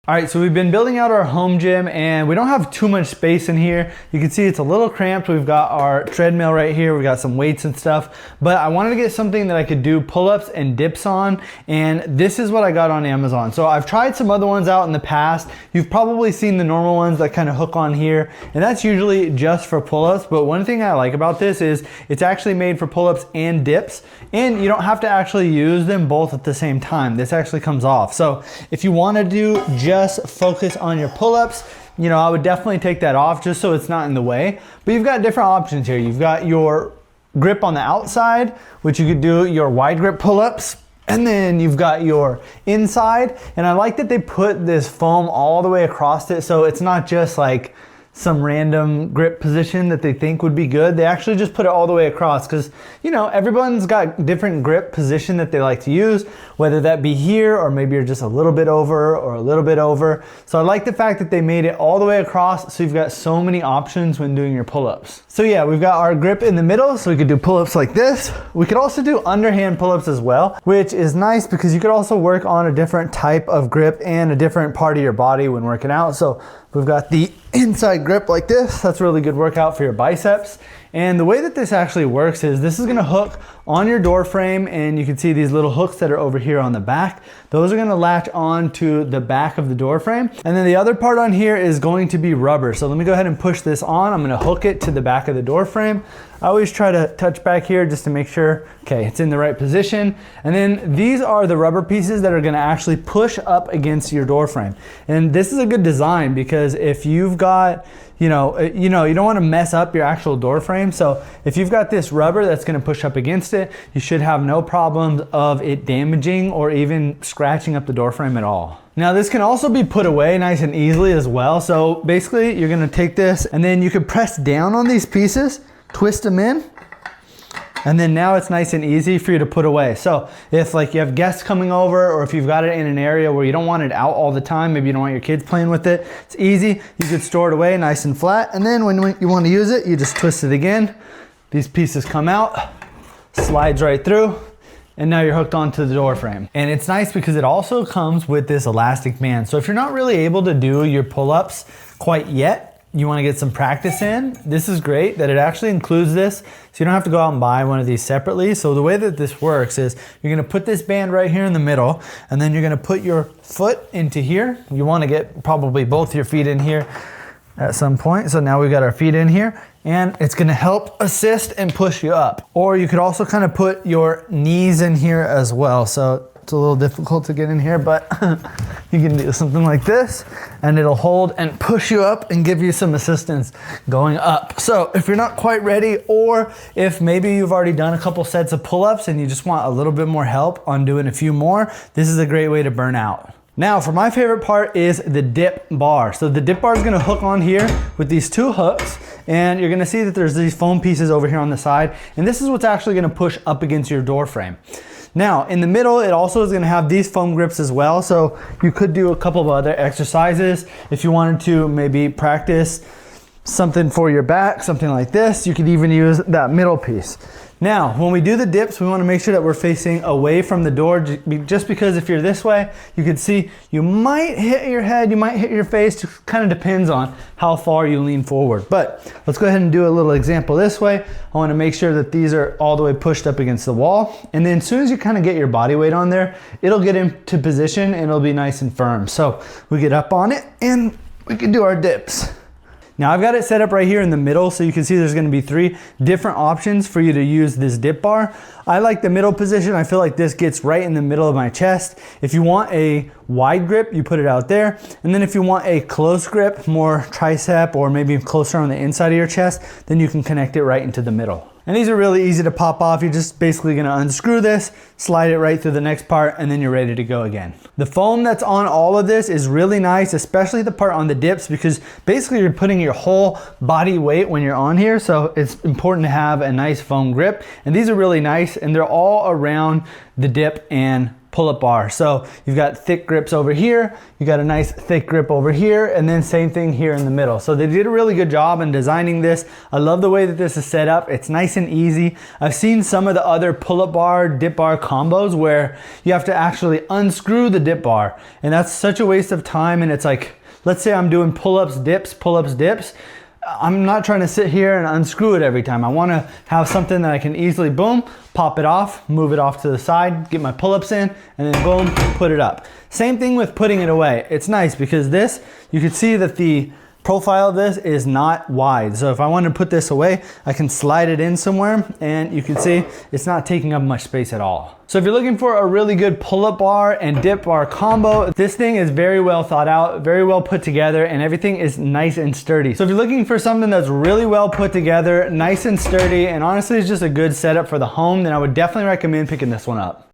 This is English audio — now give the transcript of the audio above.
All right, so we've been building out our home gym and we don't have too much space in here. You can see it's a little cramped. We've got our treadmill right here. We've got some weights and stuff, but I wanted to get something that I could do pull-ups and dips on, and this is what I got on Amazon. So I've tried some other ones out in the past. You've probably seen the normal ones that kind of hook on here, and that's usually just for pull-ups, but one thing I like about this is it's actually made for pull-ups and dips, and you don't have to actually use them both at the same time. This actually comes off. So if you want to do just focus on your pull-ups, you know, I would definitely take that off just so it's not in the way. But you've got different options here. You've got your grip on the outside, which you could do your wide grip pull-ups, and then you've got your inside. And I like that they put this foam all the way across it, so it's not just like some random grip position that they think would be good. They actually just put it all the way across because, you know, everyone's got different grip position that they like to use, whether that be here or maybe you're just a little bit over or a little bit over. So I like the fact that they made it all the way across so you've got so many options when doing your pull-ups. So yeah, we've got our grip in the middle, so we could do pull-ups like this. We could also do underhand pull-ups as well, which is nice because you could also work on a different type of grip and a different part of your body when working out. So we've got the inside grip like this. That's a really good workout for your biceps. And the way that this actually works is this is gonna hook on your door frame, and you can see these little hooks that are over here on the back. Those are gonna latch on to the back of the door frame. And then the other part on here is going to be rubber. So let me go ahead and push this on. I'm gonna hook it to the back of the door frame. I always try to touch back here just to make sure, okay, it's in the right position. And then these are the rubber pieces that are gonna actually push up against your door frame. And this is a good design because if you've got, you don't want to mess up your actual door frame. So if you've got this rubber that's going to push up against it, you should have no problems of it damaging or even scratching up the door frame at all. Now this can also be put away nice and easily as well. So basically you're going to take this and then you can press down on these pieces, twist them in, and then now it's nice and easy for you to put away. So if like you have guests coming over, or if you've got it in an area where you don't want it out all the time, maybe you don't want your kids playing with it, it's easy. You could store it away nice and flat. And then when you want to use it, you just twist it again. These pieces come out, slides right through, and now you're hooked onto the door frame. And it's nice because it also comes with this elastic band. So if you're not really able to do your pull-ups quite yet, you want to get some practice in, this is great that it actually includes this, so you don't have to go out and buy one of these separately. So the way that this works is you're going to put this band right here in the middle, and then you're going to put your foot into here. You want to get probably both your feet in here at some point. So now we've got our feet in here, and it's going to help assist and push you up. Or you could also kind of put your knees in here as well. So it's a little difficult to get in here, but you can do something like this and it'll hold and push you up and give you some assistance going up. So if you're not quite ready, or if maybe you've already done a couple sets of pull-ups and you just want a little bit more help on doing a few more, this is a great way to burn out. Now for my favorite part is the dip bar. So the dip bar is gonna hook on here with these two hooks, and you're gonna see that there's these foam pieces over here on the side, and this is what's actually gonna push up against your door frame. Now in the middle, it also is gonna have these foam grips as well, so you could do a couple of other exercises. If you wanted to maybe practice something for your back, something like this, you could even use that middle piece. Now, when we do the dips, we want to make sure that we're facing away from the door, just because if you're this way, you can see you might hit your head, you might hit your face, just kind of depends on how far you lean forward. But let's go ahead and do a little example this way. I want to make sure that these are all the way pushed up against the wall. And then as soon as you kind of get your body weight on there, it'll get into position and it'll be nice and firm. So we get up on it and we can do our dips. Now I've got it set up right here in the middle, so you can see there's gonna be 3 different options for you to use this dip bar. I like the middle position. I feel like this gets right in the middle of my chest. If you want a wide grip, you put it out there. And then if you want a close grip, more tricep or maybe closer on the inside of your chest, then you can connect it right into the middle. And these are really easy to pop off. You're just basically gonna unscrew this, slide it right through the next part, and then you're ready to go again. The foam that's on all of this is really nice, especially the part on the dips, because basically you're putting your whole body weight when you're on here. So it's important to have a nice foam grip. And these are really nice, and they're all around the dip and pull-up bar. So you've got thick grips over here, you got a nice thick grip over here, and then same thing here in the middle. So they did a really good job in designing this. I love the way that this is set up. It's nice and easy. I've seen some of the other pull-up bar, dip bar combos where you have to actually unscrew the dip bar, and that's such a waste of time. And it's like, let's say I'm doing pull-ups, dips, I'm not trying to sit here and unscrew it every time. I want to have something that I can easily, boom, pop it off, move it off to the side, get my pull-ups in, and then boom, put it up. Same thing with putting it away. It's nice because this, you can see that the profile of this is not wide. So if I want to put this away, I can slide it in somewhere, and you can see it's not taking up much space at all. So if you're looking for a really good pull-up bar and dip bar combo, this thing is very well thought out, very well put together, and everything is nice and sturdy. So if you're looking for something that's really well put together, nice and sturdy, and honestly is just a good setup for the home, then I would definitely recommend picking this one up.